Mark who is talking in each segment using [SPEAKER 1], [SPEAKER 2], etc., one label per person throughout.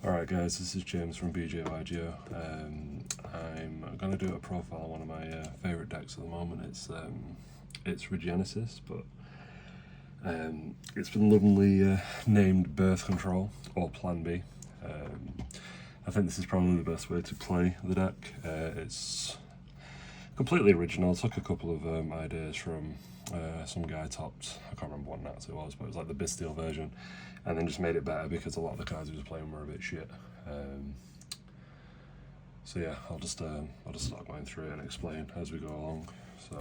[SPEAKER 1] Alright guys, this is James from BJYGO. I'm going to do a profile on one of my favourite decks at the moment. It's Regenesis, but it's been lovingly named Birth Control, or Plan B. I think this is probably the best way to play the deck. It's completely original. Took a couple of ideas from some guy topped, I can't remember what Nats it was, but it was like the Bisteel version, and then just made it better because a lot of the cards he was playing were a bit shit. So yeah, I'll just start going through it and explain as we go along. So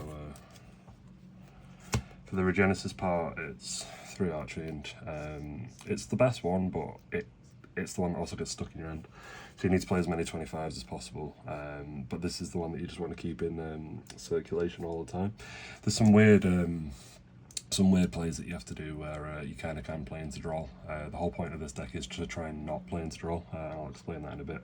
[SPEAKER 1] for the Regenesis part, it's 3 Archfiend. It's the best one, but it's the one that also gets stuck in your hand. So you need to play as many 25s as possible, but this is the one that you just want to keep in circulation all the time. There's some weird plays that you have to do where you kind of can play into draw. The whole point of this deck is to try and not play into draw. I'll explain that in a bit.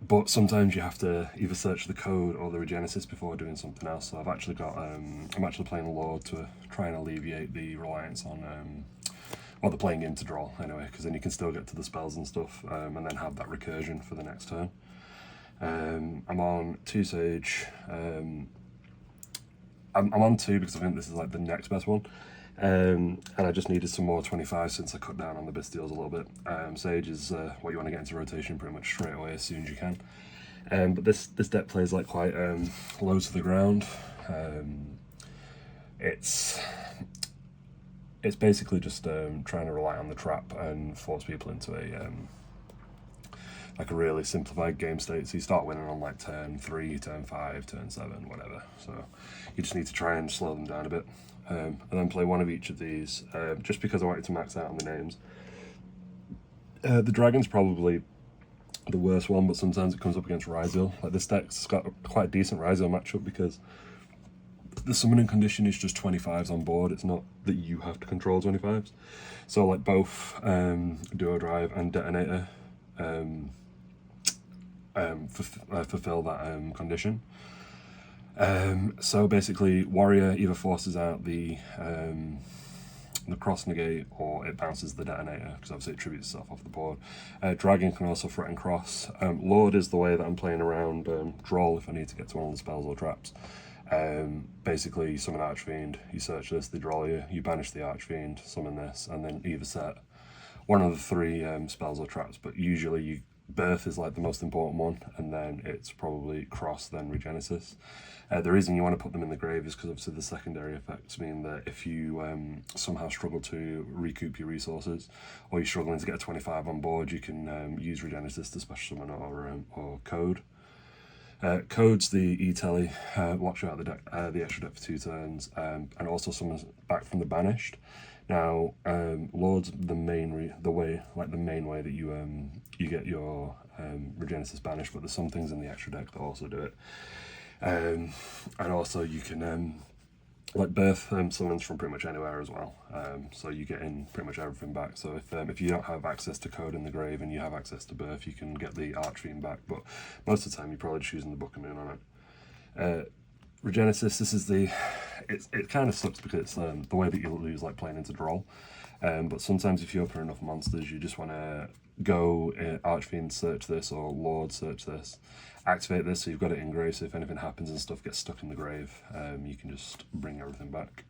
[SPEAKER 1] But sometimes you have to either search the code or the Regenesis before doing something else. So I've actually got, I'm actually playing a Lord to try and alleviate the reliance on, well, the playing into draw anyway, because then you can still get to the spells and stuff, and then have that recursion for the next turn. I'm on 2 Sage. I'm on 2 because I think this is like the next best one. And I just needed some more 25 since I cut down on the Bisteels a little bit. Sage is what you want to get into rotation pretty much straight away as soon as you can. But this deck plays like quite low to the ground. It's basically just trying to rely on the trap and force people into like a really simplified game state. So you start winning on like turn 3, turn 5, turn 7, whatever. So you just need to try and slow them down a bit. And then play one of each of these, just because I wanted to max out on the names. The Dragon's probably the worst one, but sometimes it comes up against Ryzeal. Like this deck's got quite a decent Ryzeal matchup because the summoning condition is just 25s on board. It's not that you have to control 25s. So like both Duo Drive and Detonator fulfill that condition. So basically, Warrior either forces out the cross negate or it bounces the Detonator, because obviously it tributes itself off the board. Dragon can also threaten cross. Lord is the way that I'm playing around Droll if I need to get to one of the spells or traps. Basically, you summon Archfiend, you search this, they draw you, you banish the Archfiend, summon this, and then either set one of the 3 spells or traps, but usually Birth is like the most important one, and then it's probably Cross, then Regenesis. The reason you want to put them in the grave is because obviously the secondary effects mean that if you somehow struggle to recoup your resources, or you're struggling to get a 25 on board, you can use Regenesis to special summon or Code. Code's the E-Telly, watch out the extra deck for 2 turns, and also summons back from the banished. Now, Lord's the main way that you get your Regenesis banished, but there's some things in the extra deck that also do it. And also you can like Birth summons from pretty much anywhere as well, so you get in pretty much everything back. So if you don't have access to Code in the grave and you have access to Birth, you can get the Archfiend back, but most of the time you're probably just using the Book of Moon on it. Regenesis, this is it kind of sucks because it's the way that you lose like playing into draw. But sometimes if you open enough monsters, you just want to go Archfiend search this or Lord search this, activate this so you've got it in grave, so if anything happens and stuff gets stuck in the grave, you can just bring everything back.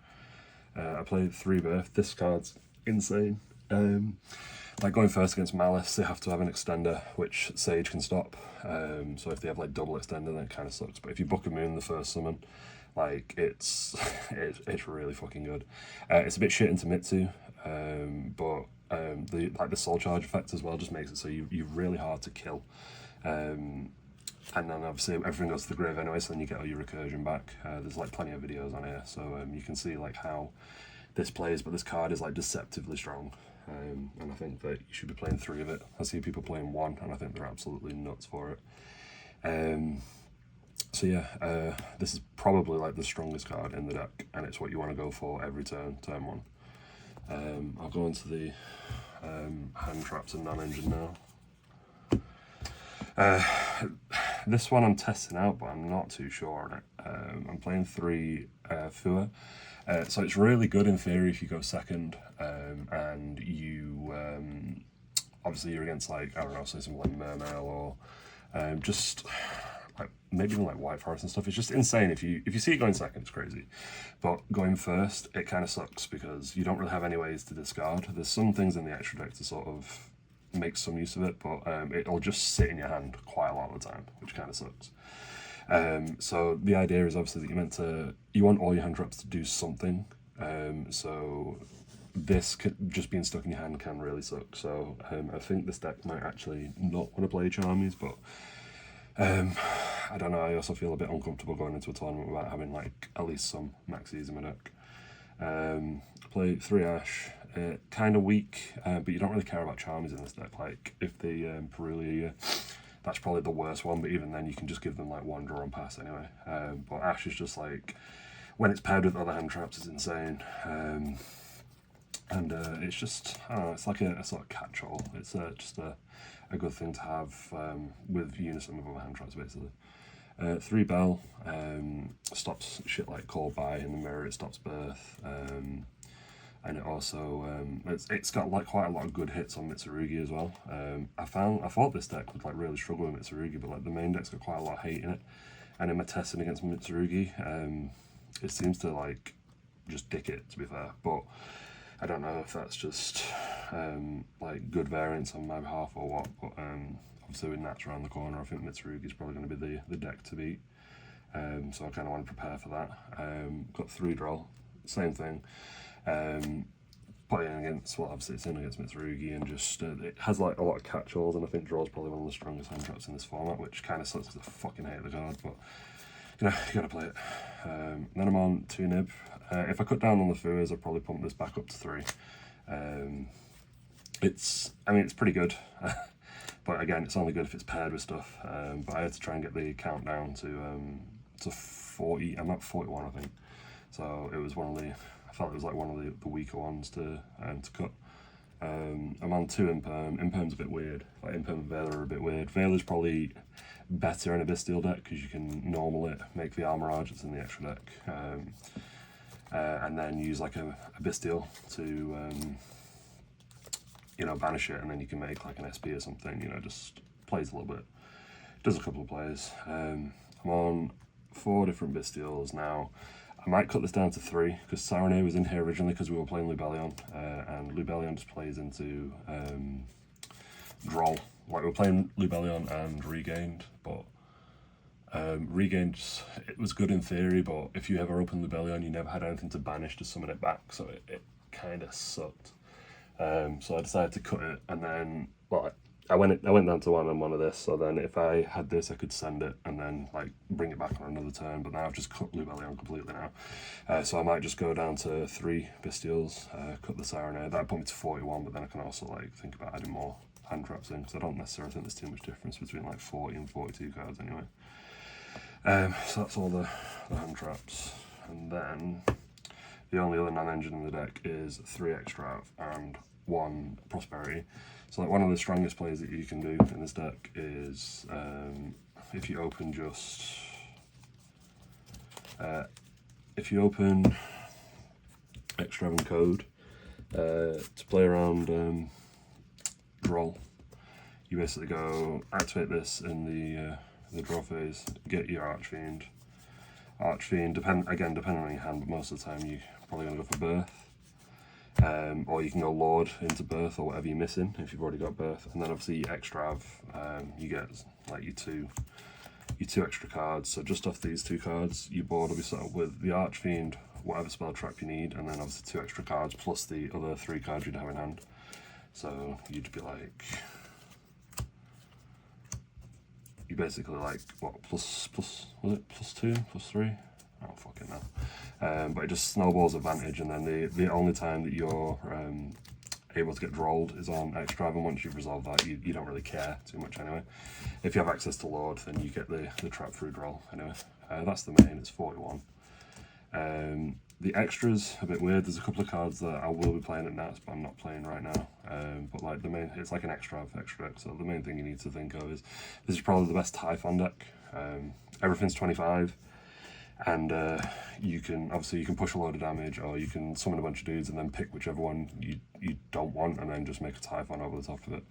[SPEAKER 1] I played 3 Birth. This card's insane. Like going first against Malice, they have to have an extender, which Sage can stop. So if they have like double extender, then it kind of sucks. But if you Book of Moon the first summon, like it's really fucking good. It's a bit shit into Mitsu, but the soul charge effect as well just makes it so you're really hard to kill. And then obviously everything goes to the grave anyway, so then you get all your recursion back. There's like plenty of videos on here, so you can see like how this plays, but this card is like deceptively strong. And I think that you should be playing 3 of it. I see people playing 1, and I think they're absolutely nuts for it. So yeah, this is probably like the strongest card in the deck, and it's what you want to go for every turn 1. I'll go into the hand traps and non-engine now. This one I'm testing out, but I'm not too sure on it. I'm playing 3 Fua. So it's really good in theory if you go second and you obviously you're against like, I don't know, say something like Mermail or just like maybe even like White Forest and stuff. It's just insane. If you see it going second, it's crazy. But going first, it kind of sucks because you don't really have any ways to discard. There's some things in the extra deck to sort of make some use of it, but it'll just sit in your hand quite a lot of the time, which kind of sucks. So the idea is obviously that you want all your hand traps to do something. So this just being stuck in your hand can really suck. So I think this deck might actually not want to play Charmies, but I don't know. I also feel a bit uncomfortable going into a tournament without having like at least some maxis in my deck. Play 3 Ash. Kind of weak, but you don't really care about Charmies in this deck. Like if they Perulia, that's probably the worst one, but even then you can just give them like 1 draw and pass anyway. But Ash is just like, when it's paired with other hand traps, it's insane. And it's just, I don't know, it's like a sort of catch-all. It's just a good thing to have with unison with other hand traps, basically. 3 Bell stops shit like Call By in the mirror, it stops Birth. And it also, it's got like quite a lot of good hits on Mitsurugi as well. I thought this deck would like really struggle with Mitsurugi, but like the main deck's got quite a lot of hate in it. And in my testing against Mitsurugi, it seems to like just dick it, to be fair. But I don't know if that's just like good variance on my behalf or what. But obviously with Nats around the corner, I think Mitsurugi is probably going to be the deck to beat. So I kind of want to prepare for that. Got 3 draw, same thing. Playing against, well, obviously it's in against Mitsurugi, and just it has like a lot of catch-alls, and I think draw's probably one of the strongest hand traps in this format, which kind of sucks because I fucking hate the card, but you know, you gotta play it. Then I'm on 2 Nib. If I cut down on the Fuas, I'd probably pump this back up to 3. It's pretty good, but again, it's only good if it's paired with stuff. But I had to try and get the count down to 40. I'm at 41, I think. So it was I felt it was like one of the weaker ones to cut. I'm on 2 Imperm. Imperm's a bit weird. Like Imperm and Veiler are a bit weird. Veiler's probably better in a Bestial deck because you can normal it, make the Armorage that's in the extra deck, and then use like a Bestial to banish it, and then you can make like an SP or something. Just plays a little bit. Does a couple of plays. I'm on 4 different Bestials now. I might cut this down to 3 because Sarene was in here originally because we were playing Lubellion, and Lubellion just plays into Droll. Like, we were playing Lubellion and Regained, but Regained, it was good in theory, but if you ever opened Lubellion, you never had anything to banish to summon it back, so it kind of sucked. So I decided to cut it, and then, well, I went down to 1 and 1 of this, so then if I had this, I could send it and then like bring it back on another turn, but now I've just cut Lubellion completely now. So I might just go down to 3 Bestials, cut the Sarene. That'd put me to 41, but then I can also like think about adding more hand traps in, because I don't necessarily think there's too much difference between like 40 and 42 cards anyway. So that's all the hand traps. And then the only other non-engine in the deck is 3 Extrav and 1 Prosperity. So like one of the strongest plays that you can do in this deck is if you open Extrav and Code to play around Droll, you basically go activate this in the draw phase, get your Archfiend. Depending on your hand, but most of the time you're probably going to go for Birth. Or you can go Lord into Birth or whatever you're missing if you've already got Birth, and then obviously your Extrav, you get like your two extra cards. So just off these 2 cards, your board will be set up with the Archfiend, whatever spell trap you need, and then obviously 2 extra cards plus the other 3 cards you'd have in hand. So you'd be like, you basically like what, plus was it +2, +3? I don't fucking know. But it just snowballs advantage, and then the only time that you're able to get Drolled is on Extrav, and once you've resolved that, you don't really care too much anyway. If you have access to Lord, then you get the trap through Droll anyway. That's the main, it's 41. The extras, a bit weird. There's a couple of cards that I will be playing at Nats, but I'm not playing right now. But like the main, it's like an extra deck, so the main thing you need to think of is this is probably the best Typhon deck. Everything's 25. and you can push a load of damage, or you can summon a bunch of dudes and then pick whichever one you don't want, and then just make a Typhon over the top of it.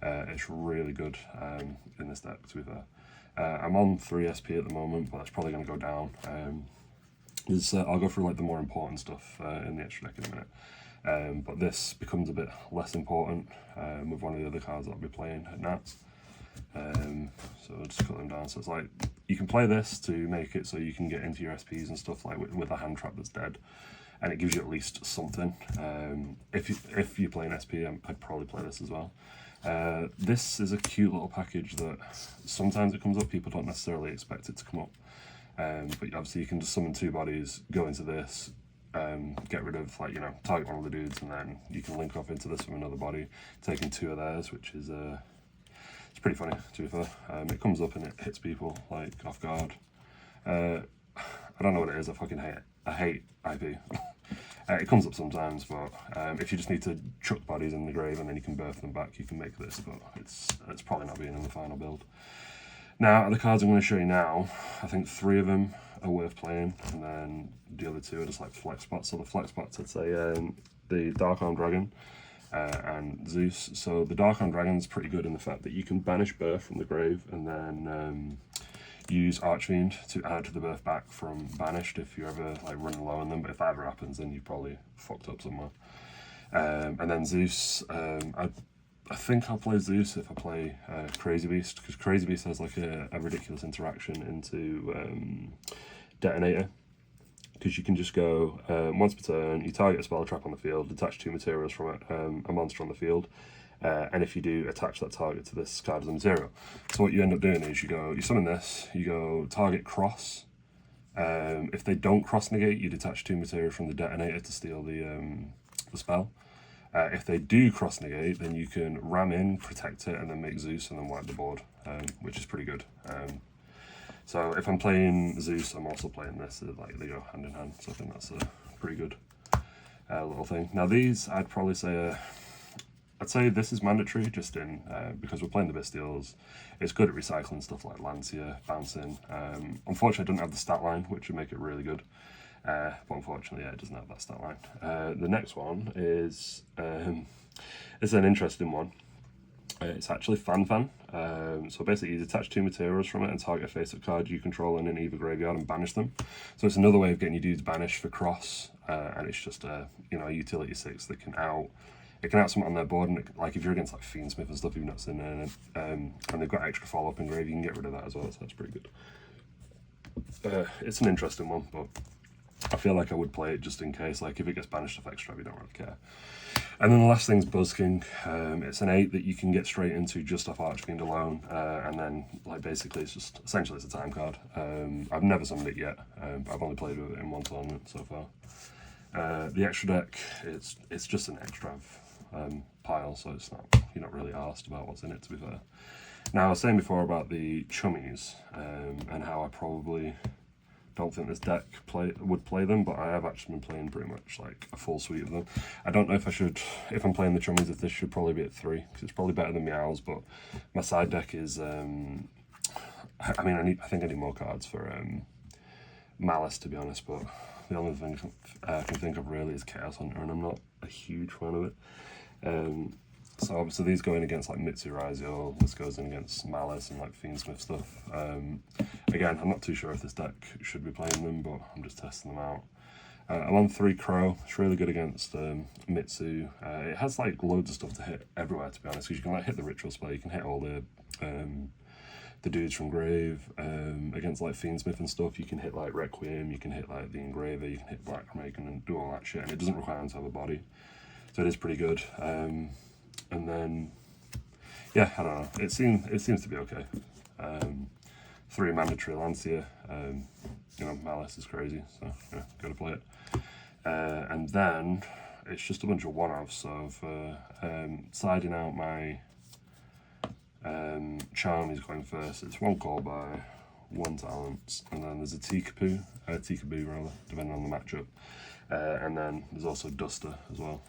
[SPEAKER 1] It's really good in this deck, to be fair. I'm on 3 SP at the moment, but that's probably going to go down. I'll go through like the more important stuff in the extra deck in a minute. But this becomes a bit less important with one of the other cards that I'll be playing at Nats. So I'll just cut them down. So it's like, you can play this to make it so you can get into your SPs and stuff, like with a hand trap that's dead, and it gives you at least something. If you're playing SP, I'd probably play this as well. This is a cute little package that sometimes it comes up, people don't necessarily expect it to come up. But obviously you can just summon 2 bodies, go into this, get rid of, like, target one of the dudes, and then you can link off into this with another body, taking 2 of theirs, which is it's pretty funny, to be fair. It comes up and it hits people like off guard. I don't know what it is. I fucking hate it. I hate IP. It comes up sometimes, but if you just need to chuck bodies in the grave and then you can birth them back, you can make this, but it's probably not being in the final build. Now, the cards I'm going to show you now, I think 3 of them are worth playing, and then the other 2 are just like flex spots. So the flex spots, I'd say the Dark Arm Dragon and Zeus. So the Dark Arm Dragon's pretty good in the fact that you can banish birth from the grave and then use Archfiend to add the birth back from banished if you're ever like running low on them. But if that ever happens, then you've probably fucked up somewhere. And then Zeus, I think I'll play Zeus if I play Crazy Beast, because Crazy Beast has like a ridiculous interaction into Detonator, because you can just go once per turn, you target a spell trap on the field, attach 2 materials from it, a monster on the field, and if you do, attach that target to this card as a material. So what you end up doing is you summon this, you go target cross. If they don't cross negate, you detach 2 materials from the Detonator to steal the spell. If they do cross negate, then you can ram in, protect it, and then make Zeus and then wipe the board, which is pretty good. So if I'm playing Zeus, I'm also playing this. Like, they go hand in hand, so I think that's a pretty good little thing. Now these, I'd probably say, I'd say this is mandatory, just in because we're playing the Bestials. It's good at recycling stuff like Lancia, bouncing. Unfortunately, I don't have the stat line, which would make it really good. But unfortunately, yeah, it doesn't have that stat line. The next one is it's an interesting one. It's actually Fan. So basically, you detach 2 materials from it and target a face-up card you control in an either graveyard and banish them. So it's another way of getting your dudes banished for cross, and it's just a utility 6 that can out. It can out someone on their board, and like if you're against like Fiendsmith and stuff, you've not seen it, and they've got extra follow-up in grave, you can get rid of that as well. So that's pretty good. It's an interesting one, but I feel like I would play it just in case. Like if it gets banished off extra, we don't really care. And then the last thing's Buzzking. It's an 8 that you can get straight into just off Archfiend alone, and then like basically it's just essentially it's a time card. I've never summoned it yet, but I've only played with it in 1 tournament so far. The extra deck, it's just an extra pile, so it's not, you're not really asked about what's in it, to be fair. Now I was saying before about the chummies and how I probably don't think this deck would play them, but I have actually been playing pretty much like a full suite of them. I don't know if I should, if I'm playing the chummies, if this should probably be at 3, because it's probably better than Meows, but my side deck is, I think I need more cards for Malice, to be honest, but the only thing I can think of really is Chaos Hunter, and I'm not a huge fan of it. So obviously these go in against like Mitsu Raizio, this goes in against Malice and like Fiendsmith stuff. Again, I'm not too sure if this deck should be playing them, but I'm just testing them out. I'm on 3 Crow. It's really good against Mitsu. It has like loads of stuff to hit everywhere, to be honest, because you can like hit the ritual spell, you can hit all the dudes from grave. Against like Fiendsmith and stuff, you can hit like Requiem, you can hit like the Engraver, you can hit Black Raken and do all that shit, and it doesn't require them to have a body, so it is pretty good. And then, yeah, I don't know. It seems to be okay. 3 mandatory Lancia. Malice is crazy, so yeah, gotta play it. And then it's just a bunch of one-offs. So for siding out my Charm is going first. It's 1 call by 1 talent, and then there's a Tikaboo rather, depending on the matchup. And then there's also Duster as well.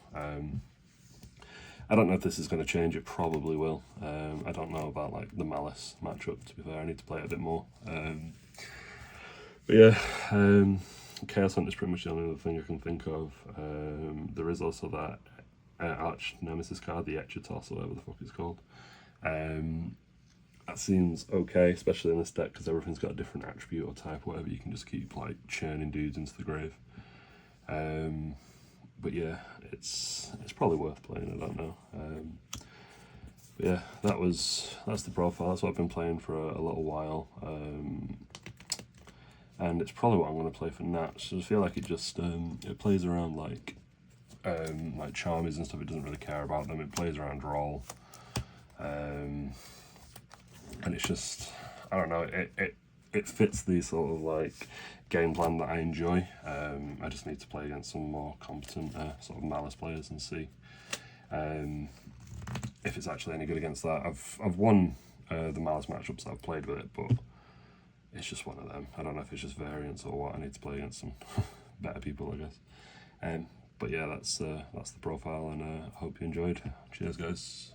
[SPEAKER 1] I don't know if this is going to change, it probably will. I don't know about like the Malice matchup, to be fair, I need to play it a bit more. But yeah, Chaos Hunt is pretty much the only other thing I can think of. There is also that Arch Nemesis card, the Etchatos, or whatever the fuck it's called. That seems okay, especially in this deck, because everything's got a different attribute or type or whatever. You can just keep like churning dudes into the grave. But yeah, it's probably worth playing, I don't know. But yeah, that's the profile. That's what I've been playing for a little while. And it's probably what I'm going to play for Nats. So I feel like it just it plays around like charmers and stuff. It doesn't really care about them. It plays around Droll, and it's just, I don't know. It fits the sort of like game plan that I enjoy. I just need to play against some more competent sort of Malice players and see if it's actually any good against that. I've won the Malice matchups that I've played with it, but it's just one of them. I don't know if it's just variance or what. I need to play against some better people, I guess. But yeah, that's the profile, and I hope you enjoyed. Cheers, guys.